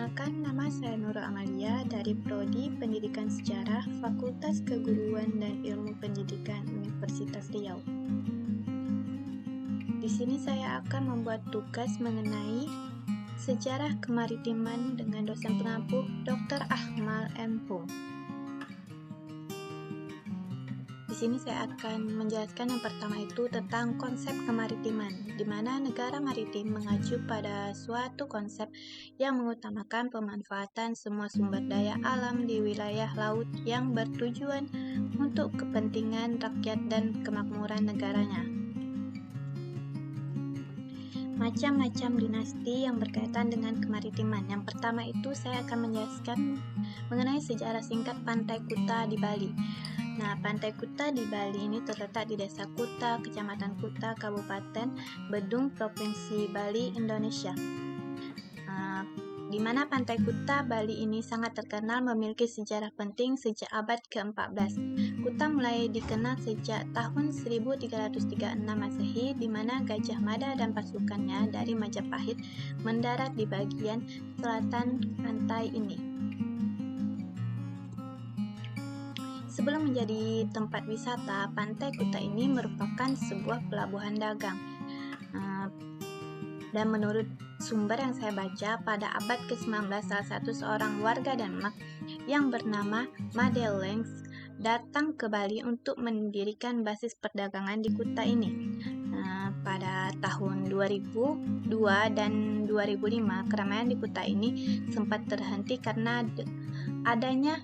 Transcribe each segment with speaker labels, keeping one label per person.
Speaker 1: Perkenalkan, nama saya Nurul Amalia dari Prodi Pendidikan Sejarah, Fakultas Keguruan dan Ilmu Pendidikan Universitas Riau. Di sini saya akan membuat tugas mengenai sejarah kemaritiman dengan dosen pengampu Dr. Akmal M. Pung. Di sini saya akan menjelaskan yang pertama itu tentang konsep kemaritiman, di mana negara maritim mengacu pada suatu konsep yang mengutamakan pemanfaatan semua sumber daya alam di wilayah laut yang bertujuan untuk kepentingan rakyat dan kemakmuran negaranya. Macam-macam dinasti yang berkaitan dengan kemaritiman. Yang pertama itu saya akan menjelaskan mengenai sejarah singkat Pantai Kuta di Bali. Nah, Pantai Kuta di Bali ini terletak di Desa Kuta, Kecamatan Kuta, Kabupaten Bedung, Provinsi Bali, Indonesia. Di mana Pantai Kuta Bali ini sangat terkenal memiliki sejarah penting sejak abad ke-14. Kuta mulai dikenal sejak tahun 1336 Masehi, di mana Gajah Mada dan pasukannya dari Majapahit mendarat di bagian selatan pantai ini. Sebelum menjadi tempat wisata, Pantai Kuta ini merupakan sebuah pelabuhan dagang. Dan menurut sumber yang saya baca, pada abad ke-19 salah satu seorang warga Denmark yang bernama Madeleng datang ke Bali untuk mendirikan basis perdagangan di Kuta ini. Pada tahun 2002 dan 2005, keramaian di Kuta ini sempat terhenti karena adanya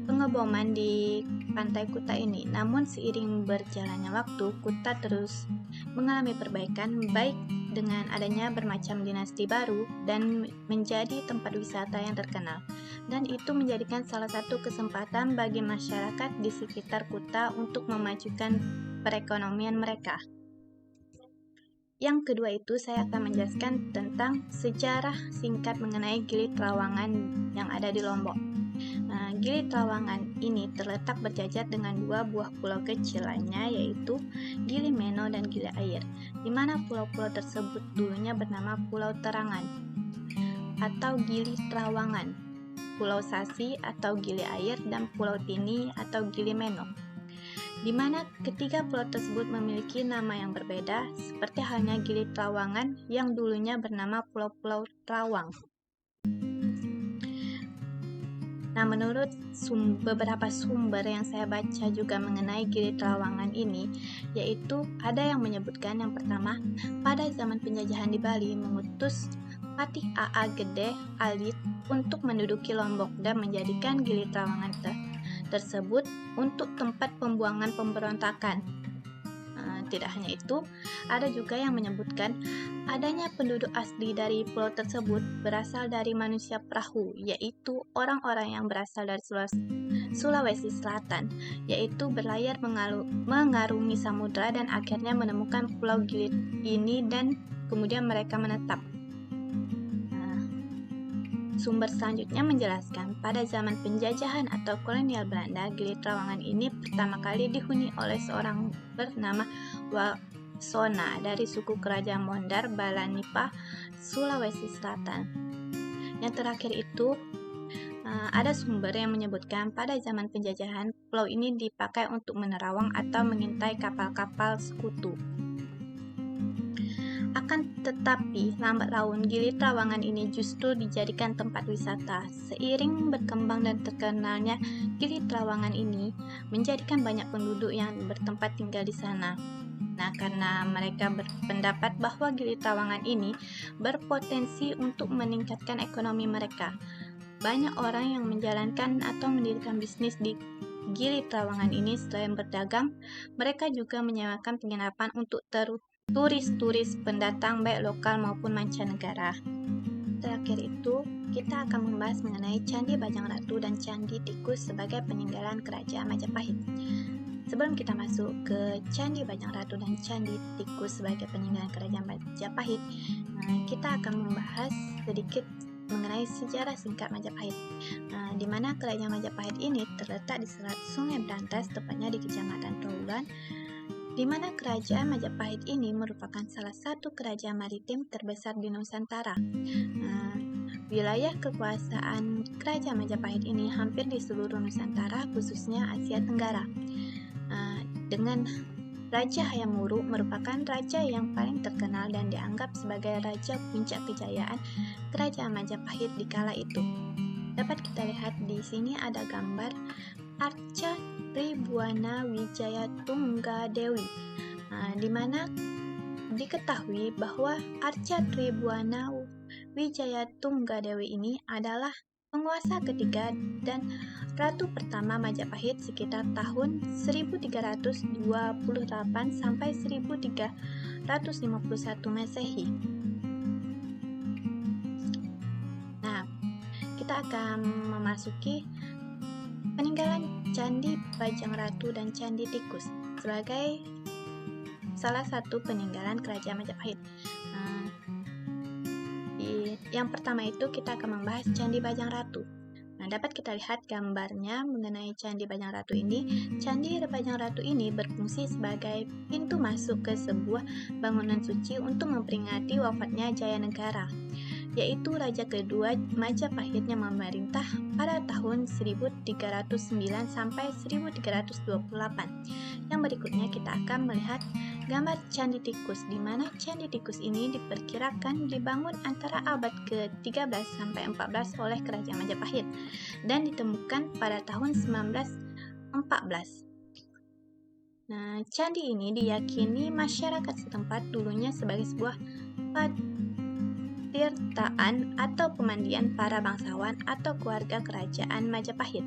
Speaker 1: pengeboman di Pantai Kuta ini. Namun seiring berjalannya waktu, Kuta terus mengalami perbaikan, baik dengan adanya bermacam dinasti baru dan menjadi tempat wisata yang terkenal. Dan itu menjadikan salah satu kesempatan bagi masyarakat di sekitar Kuta untuk memajukan perekonomian mereka. Yang kedua itu saya akan menjelaskan tentang sejarah singkat mengenai Gili Trawangan yang ada di Lombok. Gili Trawangan ini terletak berjajar dengan dua buah pulau kecil lainnya, yaitu Gili Meno dan Gili Air, di mana pulau-pulau tersebut dulunya bernama Pulau Terangan atau Gili Trawangan, Pulau Sasi atau Gili Air, dan Pulau Tini atau Gili Meno, di mana ketiga pulau tersebut memiliki nama yang berbeda, seperti halnya Gili Trawangan yang dulunya bernama Pulau-Pulau Trawang. Nah, menurut beberapa sumber yang saya baca juga mengenai Gili Trawangan ini, yaitu ada yang menyebutkan yang pertama, pada zaman penjajahan di Bali mengutus Patih A.A. Gede Alit untuk menduduki Lombok dan menjadikan Gili Trawangan tersebut untuk tempat pembuangan pemberontakan. Tidak hanya itu, ada juga yang menyebutkan adanya penduduk asli dari pulau tersebut berasal dari manusia perahu, yaitu orang-orang yang berasal dari Sulawesi Selatan, yaitu berlayar mengarungi samudra dan akhirnya menemukan pulau Gili ini dan kemudian mereka menetap. Sumber selanjutnya menjelaskan pada zaman penjajahan atau kolonial Belanda, Gili Trawangan ini pertama kali dihuni oleh seorang bernama Wasona dari suku kerajaan Mondar Balanipa, Sulawesi Selatan. Yang terakhir itu, ada sumber yang menyebutkan pada zaman penjajahan pulau ini dipakai untuk menerawang atau mengintai kapal-kapal sekutu. Akan tetapi, lambat laun Gili Trawangan ini justru dijadikan tempat wisata. Seiring berkembang dan terkenalnya Gili Trawangan ini menjadikan banyak penduduk yang bertempat tinggal di sana. Nah, karena mereka berpendapat bahwa Gili Trawangan ini berpotensi untuk meningkatkan ekonomi mereka. Banyak orang yang menjalankan atau mendirikan bisnis di Gili Trawangan ini. Selain berdagang, mereka juga menyewakan penginapan untuk turis-turis pendatang baik lokal maupun mancanegara. Terakhir itu, kita akan membahas mengenai Candi Bajang Ratu dan Candi Tikus sebagai peninggalan kerajaan Majapahit. Sebelum kita masuk ke Candi Bajang Ratu dan Candi Tikus sebagai peninggalan kerajaan Majapahit, kita akan membahas sedikit mengenai sejarah singkat Majapahit, di mana kerajaan Majapahit ini terletak di selat Sungai Berantas, tepatnya di Kecamatan Trawulan, di mana kerajaan Majapahit ini merupakan salah satu kerajaan maritim terbesar di Nusantara. Wilayah kekuasaan Kerajaan Majapahit ini hampir di seluruh Nusantara, khususnya Asia Tenggara. Dengan Raja Hayam Wuruk merupakan raja yang paling terkenal dan dianggap sebagai raja puncak kejayaan Kerajaan Majapahit di kala itu. Dapat kita lihat di sini ada gambar Arca Tribuana Wijaya Tunggadewi, di mana diketahui bahwa Arca Tribuana Wijaya Tunggadewi ini adalah penguasa ketiga dan ratu pertama Majapahit sekitar tahun 1328 sampai 1351 Masehi. Nah, kita akan memasuki peninggalan Candi Bajang Ratu dan Candi Tikus sebagai salah satu peninggalan Kerajaan Majapahit. Yang pertama itu kita akan membahas Candi Bajang Ratu. Dapat kita lihat gambarnya mengenai Candi Bajang Ratu ini. Candi Bajang Ratu ini berfungsi sebagai pintu masuk ke sebuah bangunan suci untuk memperingati wafatnya Jaya Negara, yaitu Raja kedua Majapahit yang memerintah pada tahun 1309 sampai 1328. Yang berikutnya kita akan melihat gambar Candi Tikus, di mana Candi Tikus ini diperkirakan dibangun antara abad ke-13 sampai 14 oleh Kerajaan Majapahit dan ditemukan pada tahun 1914. Nah, candi ini diyakini masyarakat setempat dulunya sebagai sebuah tirtaan atau pemandian para bangsawan atau keluarga Kerajaan Majapahit.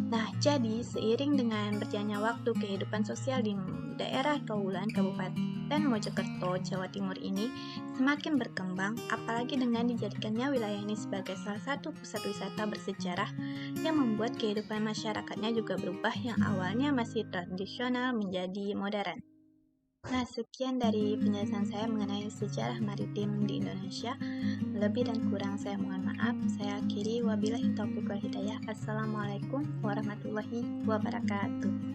Speaker 1: Nah, jadi seiring dengan berjalannya waktu, kehidupan sosial di daerah Trawulan, Kabupaten Mojokerto, Jawa Timur ini semakin berkembang, apalagi dengan dijadikannya wilayah ini sebagai salah satu pusat wisata bersejarah yang membuat kehidupan masyarakatnya juga berubah yang awalnya masih tradisional menjadi modern. Nah, sekian dari penjelasan saya mengenai sejarah maritim di Indonesia. Lebih dan kurang saya mohon maaf. Saya akhiri, wabillahi taufiq wal hidayah. Assalamualaikum warahmatullahi wabarakatuh.